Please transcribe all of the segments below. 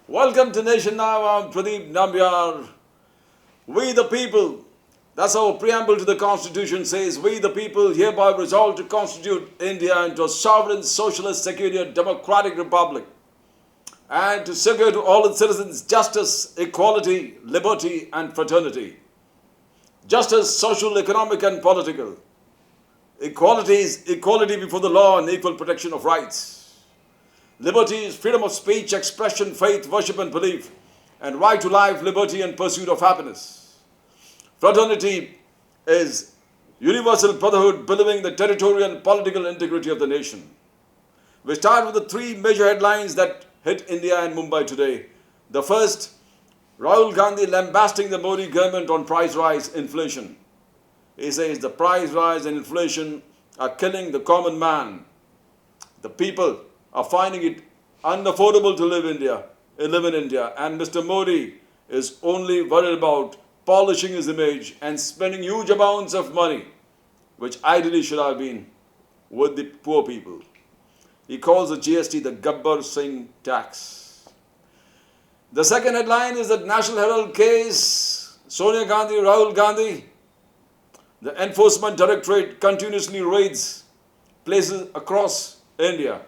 Welcome to Nation Now. I'm Pradeep Nambiar. We the people. That's our preamble to the Constitution says, we the people hereby resolve to constitute India into a sovereign, socialist, secular, democratic republic and to secure to all its citizens justice, equality, liberty and fraternity. Justice, social, economic and political. Equality is equality before the law and equal protection of rights. Liberty is freedom of speech, expression, faith, worship and belief, and right to life, liberty and pursuit of happiness. Fraternity is universal brotherhood believing the territorial and political integrity of the nation. We start with the three major headlines that hit India and Mumbai today. The first, Rahul Gandhi lambasting the Modi government on price rise, inflation. He says the price rise and inflation are killing the common man. The people are finding it unaffordable to live in India, and Mr. Modi is only worried about polishing his image and spending huge amounts of money, which ideally should have been with the poor people. He calls the GST the Gabbar Singh Tax. The second headline is that National Herald case, Sonia Gandhi, Rahul Gandhi. The Enforcement Directorate continuously raids places across India.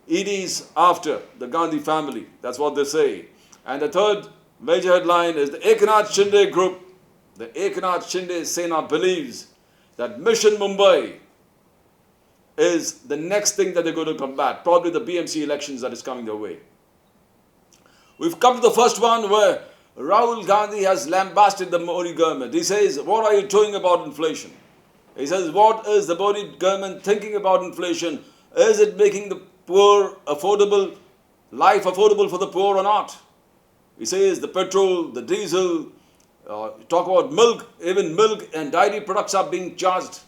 EDs after the Gandhi family, that's what they say. And the third major headline is the Eknath Shinde group. The Eknath Shinde Sena believes that Mission Mumbai is the next thing that they're going to combat, probably the BMC elections that is coming their way. We've come to the first one where Rahul Gandhi has lambasted the Modi government. He says, what are you doing about inflation? He says, what is the Modi government thinking about inflation? Is it making the poor affordable, life affordable for the poor or not? He says the petrol, the diesel, talk about milk, even milk and dairy products are being charged.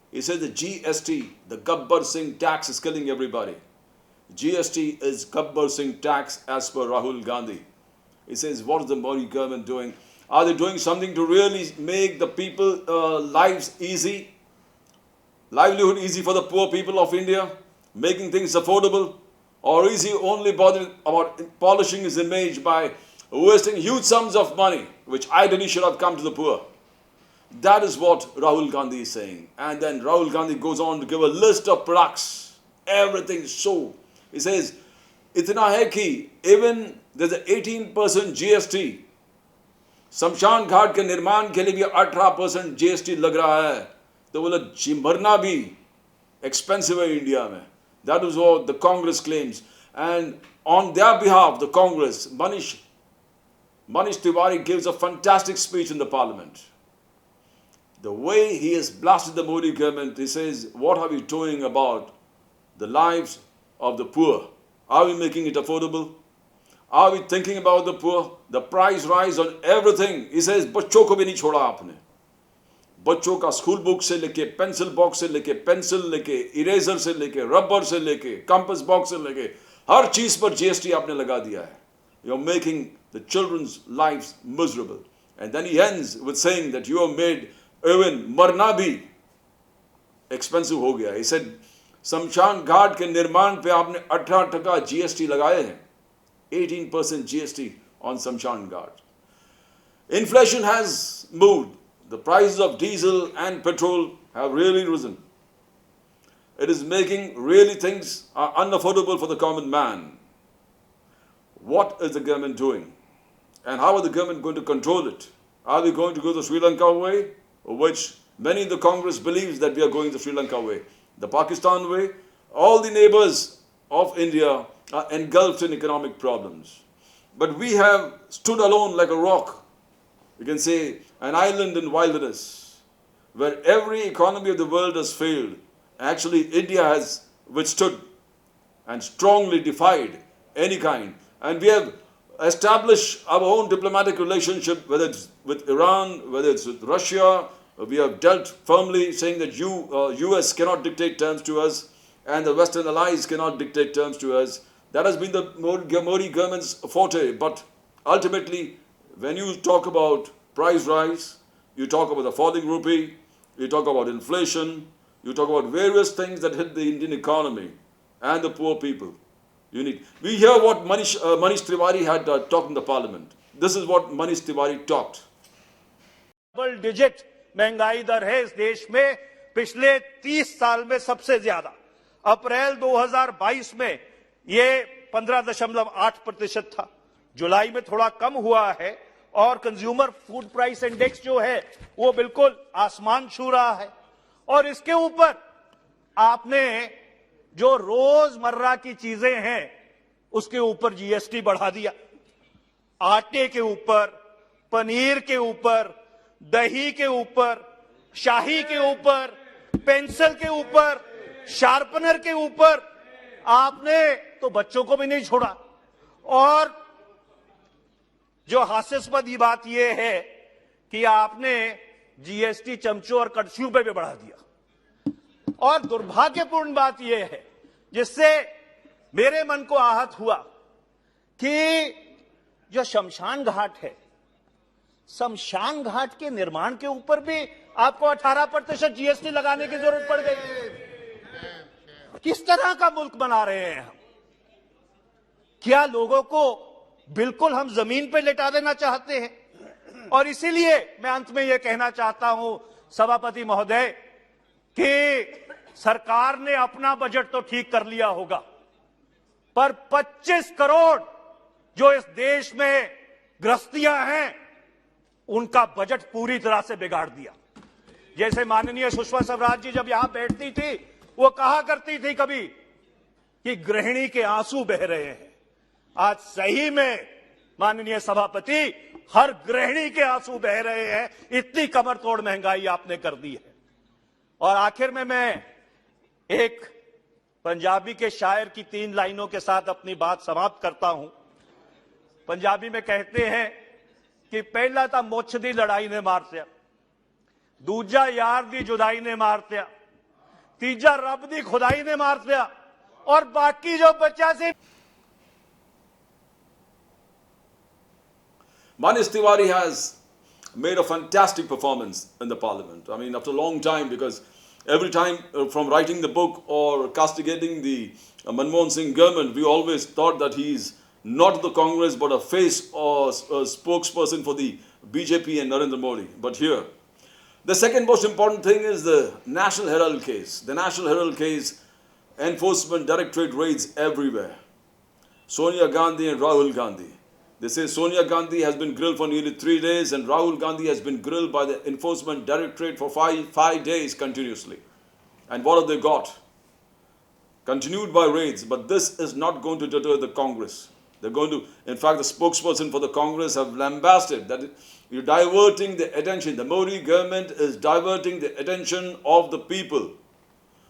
He says the GST, the Gabbar Singh tax is killing everybody. GST is Gabbar Singh tax as per Rahul Gandhi. He says, what is the Modi government doing? Are they doing something to really make the people lives easy? Livelihood easy for the poor people of India? Making things affordable? Or is he only bothered about polishing his image by wasting huge sums of money, which ideally should have come to the poor? That is what Rahul Gandhi is saying. And then Rahul Gandhi goes on to give a list of products. Everything so. He says, itna hai ki, even there's an 18% GST. शमशान घाट के निर्माण के लिए भी 18% GST लग रहा है. तो बोला मरना भी expensive है इंडिया में. That is what the Congress claims. And on their behalf, the Congress, Manish Tiwari gives a fantastic speech in the parliament. The way he has blasted the Modi government, he says, what are we doing about the lives of the poor? Are we making it affordable? Are we thinking about the poor? The price rise on everything. He says, बच्चों को भी नहीं छोड़ा आपने. बच्चों का school book से लेके पेंसिल बॉक्स से लेके पेंसिल लेके इरेजर से लेके रबर से लेके कंपास बॉक्स से लेके हर चीज पर जीएसटी आपने लगा दिया है. You're making the children's lives miserable. And then he ends with saying that you have made even मरना भी expensive हो गया. He said, शमशान घाट के निर्माण पे आपने 18% जीएसटी लगाए हैं. 18% GST on Samshan Ghat. Inflation has moved. The prices of diesel and petrol have really risen. It is making really things are unaffordable for the common man. What is the government doing? And how are the government going to control it? Are we going to go the Sri Lanka way, which many in the Congress believes that we are going the Sri Lanka way? The Pakistan way? All the neighbors of India are engulfed in economic problems. But we have stood alone like a rock. You can say an island in wilderness, where every economy of the world has failed. Actually, India has withstood and strongly defied any kind. And we have established our own diplomatic relationship, whether it's with Iran, whether it's with Russia. We have dealt firmly saying that US cannot dictate terms to us and the Western allies cannot dictate terms to us. That has been the Modi government's forte. But ultimately, when you talk about price rise, you talk about the falling rupee, you talk about inflation, you talk about various things that hit the Indian economy and the poor people. Unique. We hear what Manish Tiwari had talked in the parliament. This is what Manish Tiwari talked. Double digit महंगाई दर है इस देश में पिछले 30 साल में सबसे ज्यादा। अप्रैल 2022 में ये 15.8% था। जुलाई में थोड़ा कम हुआ है और कंज्यूमर फूड प्राइस इंडेक्स जो है वो बिल्कुल आसमान छू रहा है। और इसके ऊपर आपने जो रोजमर्रा की चीजें हैं उसके ऊपर जीएसटी बढ़ा दिया। आटे के ऊपर, पनीर के ऊपर, दही के ऊपर, शाही के ऊपर, पेंसिल के ऊपर, शार्पनर के ऊपर आपने तो बच्चों को भी नहीं छोड़ा। और जो हास्यास्पद ये बात यह है कि आपने जीएसटी चमचों और कड़छियों पे भी बढ़ा दिया। और दुर्भाग्यपूर्ण बात यह है जिससे मेरे मन को आहत हुआ कि जो शमशान घाट है, शमशान घाट के निर्माण के ऊपर भी आपको 18% जीएसटी लगाने की जरूरत पड़ गई। किस तरह का मुल्क बना रहे हैं हम? क्या लोगों को बिल्कुल हम जमीन पे लेटा देना चाहते हैं? और इसीलिए मैं अंत में यह कहना चाहता हूं सभापति महोदय कि सरकार ने अपना बजट तो ठीक कर लिया होगा, पर 25 करोड़ जो इस देश में गृहस्थियां हैं उनका बजट पूरी तरह से बिगाड़ दिया। जैसे माननीय सुषमा स्वराज जी जब यहां बैठती थी वो कहा करती थी कभी कि गृहिणी के आंसू बह रहे हैं। आज सही में माननीय सभापति हर गृहिणी के आंसू बह रहे हैं, इतनी कमर तोड़ महंगाई आपने कर दी है। और आखिर में मैं एक पंजाबी के शायर की 3 लाइनों के साथ अपनी बात समाप्त करता हूं। पंजाबी में कहते हैं कि पहला तो मुछ दी लड़ाई ने मारत्या, दूजा यार दी जुदाई ने मारत्या, तीजा रब दी खुदाई ने मारत्या और बाकी जो बच्चा से। Manish Tiwari has made a fantastic performance in the parliament. I mean, after a long time, because every time from writing the book or castigating the Manmohan Singh government, we always thought that he's not the Congress but a face or a spokesperson for the BJP and Narendra Modi. But here, the second most important thing is the National Herald case. The National Herald case, Enforcement Directorate raids everywhere. Sonia Gandhi and Rahul Gandhi. They say Sonia Gandhi has been grilled for nearly 3 days and Rahul Gandhi has been grilled by the Enforcement Directorate for five days continuously. And what have they got? Continued by raids, but this is not going to deter the Congress. They're going to, in fact, the spokesperson for the Congress have lambasted that you're diverting the attention. The Modi government is diverting the attention of the people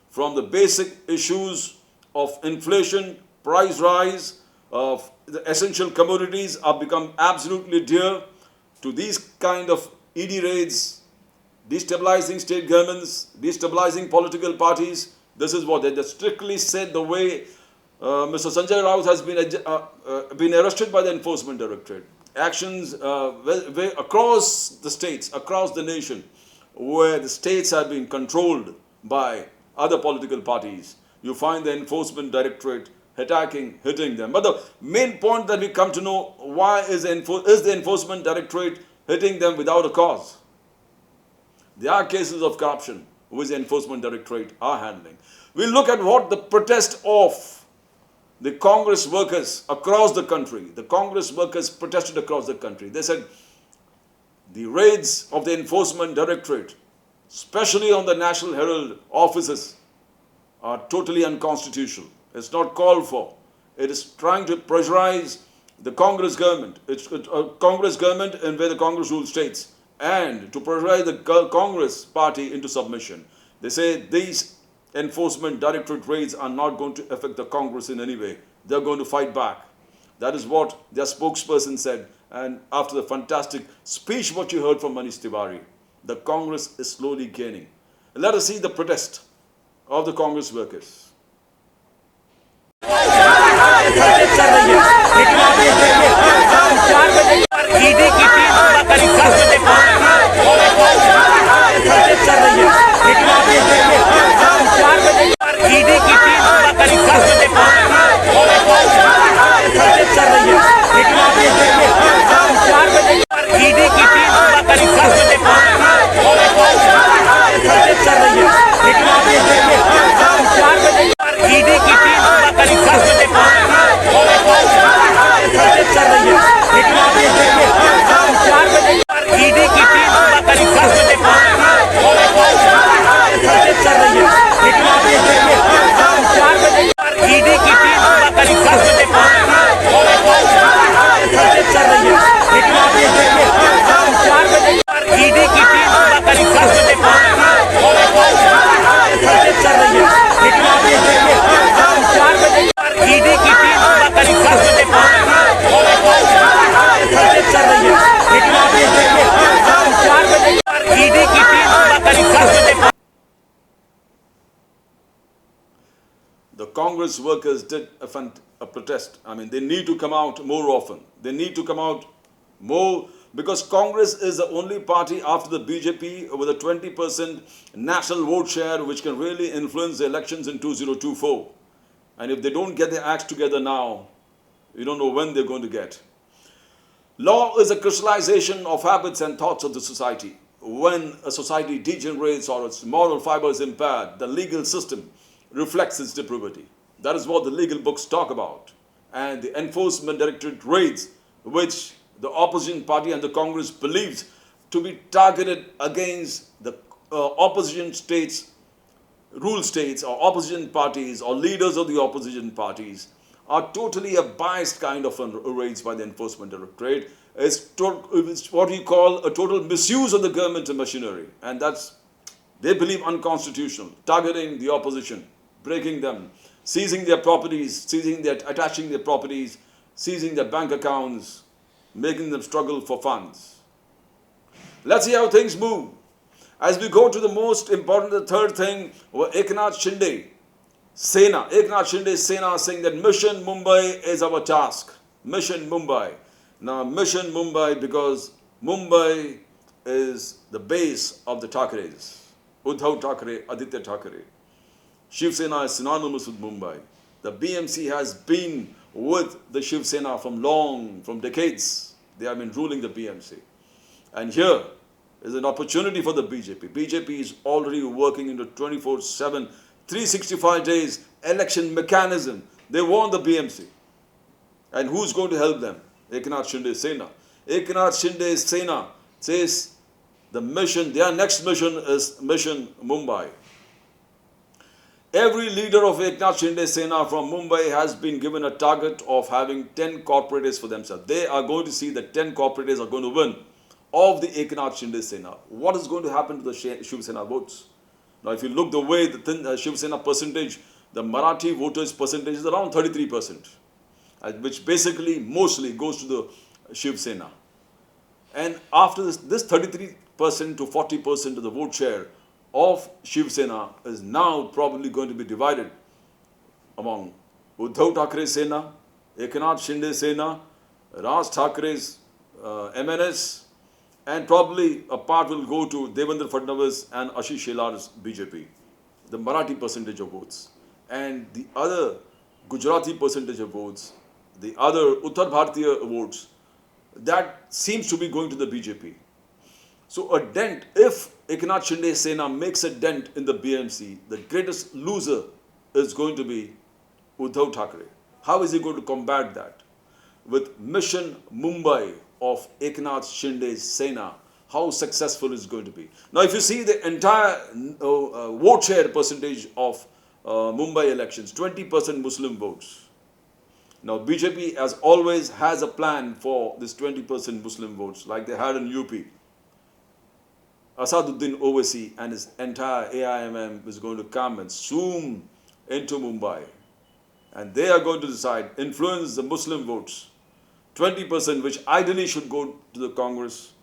from the basic issues of inflation, price rise, of the essential commodities are become absolutely dear to these kind of ED raids, destabilizing state governments, destabilizing political parties. This is what they strictly said the way Mr. Sanjay Raut has been arrested by the Enforcement Directorate. Actions across the states, across the nation, where the states have been controlled by other political parties. You find the Enforcement Directorate attacking, hitting them. But the main point that we come to know, why is the Enforcement Directorate hitting them without a cause? There are cases of corruption which the Enforcement Directorate are handling. We look at what the protest of the Congress workers across the country, the Congress workers protested across the country. They said the raids of the Enforcement Directorate, especially on the National Herald offices, are totally unconstitutional. It's not called for. It is trying to pressurize the Congress government. It's a Congress government and where the Congress rules states, and to pressurize the Congress party into submission. They say these Enforcement Directorate raids are not going to affect the Congress in any way. They're going to fight back. That is what their spokesperson said. And after the fantastic speech what you heard from Manish Tiwari, the Congress is slowly gaining. Let us see the protest of the Congress workers. ED की team करीब 10 बजे कर रही है, लेकिन आप ये देखिए 4 बजे ईडी की टीम करीब 10 बजे Congress workers did a protest. I mean, they need to come out more often. They need to come out more, because Congress is the only party after the BJP with a 20% national vote share which can really influence the elections in 2024. And if they don't get their acts together now, you don't know when they're going to get. Law is a crystallization of habits and thoughts of the society. When a society degenerates or its moral fiber is impaired, the legal system reflects its depravity. That is what the legal books talk about. And the Enforcement Directorate raids, which the opposition party and the Congress believes to be targeted against the opposition states, rule states, or opposition parties, or leaders of the opposition parties, are totally a biased kind of raids by the Enforcement Directorate. It's what we call a total misuse of the government machinery, and that's, they believe, unconstitutional, targeting the opposition, breaking them, seizing their properties, attaching their properties, seizing their bank accounts, making them struggle for funds. Let's see how things move. As we go to the most important, the third thing, Eknath Shinde Sena saying that Mission Mumbai is our task. Mission Mumbai. Now, Mission Mumbai, because Mumbai is the base of the Thakeres. Uddhav Thackeray, Aditya Thackeray. Shiv Sena is synonymous with Mumbai. The BMC has been with the Shiv Sena from decades. They have been ruling the BMC. And here is an opportunity for the BJP. BJP is already working into 24/7, 365 days election mechanism. They want the BMC. And who's going to help them? Eknath Shinde Sena. Eknath Shinde Sena says the mission, their next mission is Mission Mumbai. Every leader of Eknath Shinde Sena from Mumbai has been given a target of having 10 corporates for themselves. They are going to see that 10 corporates are going to win of the Eknath Shinde Sena. What is going to happen to the Shiv Sena votes? Now, if you look the way the Shiv Sena percentage, the Marathi voters percentage is around 33%, which basically mostly goes to the Shiv Sena. And after this 33% to 40% of the vote share of Shiv Sena is now probably going to be divided among Uddhav Thackeray Sena, Eknath Shinde Sena, Raj Thackeray's MNS, and probably a part will go to Devendra Fadnavis and Ashish Shelar's BJP, the Marathi percentage of votes. And the other Gujarati percentage of votes, the other Uttar Bharatiya votes, that seems to be going to the BJP. So a dent, if Eknath Shinde Sena makes a dent in the BMC, the greatest loser is going to be Uddhav Thackeray. How is he going to combat that? With Mission Mumbai of Eknath Shinde Sena, how successful is going to be? Now, if you see the entire vote share percentage of Mumbai elections, 20% Muslim votes. Now, BJP, as always, has a plan for this 20% Muslim votes, like they had in UP. Asaduddin Owaisi and his entire AIMM is going to come and zoom into Mumbai. And they are going to decide, influence the Muslim votes. 20%, which ideally should go to the Congress.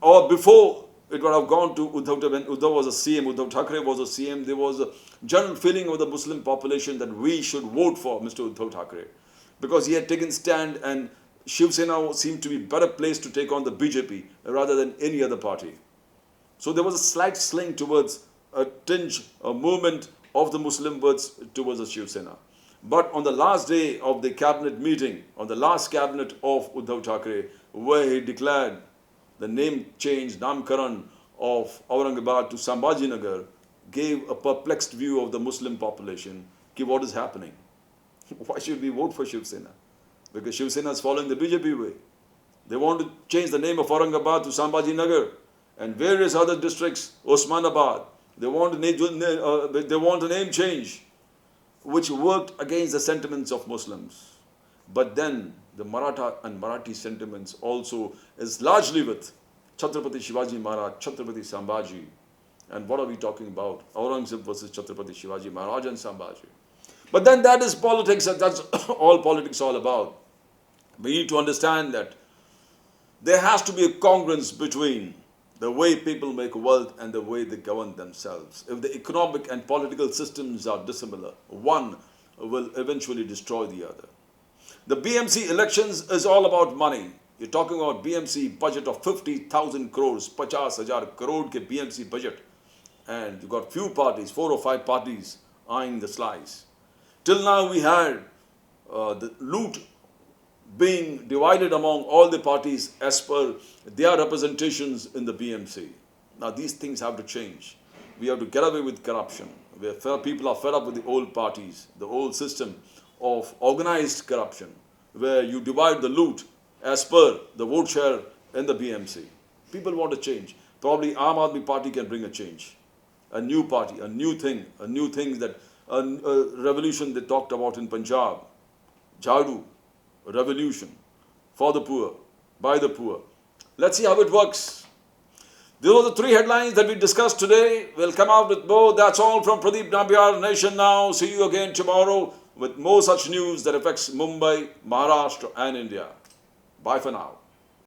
Or before, it would have gone to Uddhav. When Uddhav was a CM, Uddhav Thackeray was a CM, there was a general feeling of the Muslim population that we should vote for Mr. Uddhav Thackeray. Because he had taken stand, and Shiv Sena seemed to be better placed to take on the BJP rather than any other party. So there was a slight sling towards a tinge, a movement of the Muslim votes towards the Shiv Sena. But on the last day of the cabinet meeting, on the last cabinet of Uddhav Thackeray, where he declared the name change, Namkaran, of Aurangabad to Sambhajinagar, gave a perplexed view of the Muslim population. What is happening? Why should we vote for Shiv Sena? Because Shiv Sena is following the BJP way. They want to change the name of Aurangabad to Sambhajinagar and various other districts, Osmanabad. They want a name change, which worked against the sentiments of Muslims. But then the Maratha and Marathi sentiments also is largely with Chhatrapati Shivaji Maharaj, Chhatrapati Sambhaji. And what are we talking about? Aurangzeb versus Chhatrapati Shivaji Maharaj and Sambhaji. But then that is politics, and that's all politics all about. We need to understand that there has to be a congruence between the way people make wealth and the way they govern themselves. If the economic and political systems are dissimilar, one will eventually destroy the other. The BMC elections is all about money. You're talking about BMC budget of 50,000 crores, 50,000 crore ke BMC budget. And you've got few parties, 4 or 5 parties eyeing the slice. Till now we had the loot being divided among all the parties as per their representations in the BMC. Now these things have to change. We have to get away with corruption. People are fed up with the old parties, the old system of organized corruption, where you divide the loot as per the vote share in the BMC. People want a change. Probably Aam Aadmi Party can bring a change. A new party, a new thing that a revolution they talked about in Punjab. Jhadu, a revolution for the poor, by the poor. Let's see how it works. These are the 3 headlines that we discussed today. We'll come out with more. That's all from Pradeep Nambiar, Nation Now. See you again tomorrow with more such news that affects Mumbai, Maharashtra and India. Bye for now.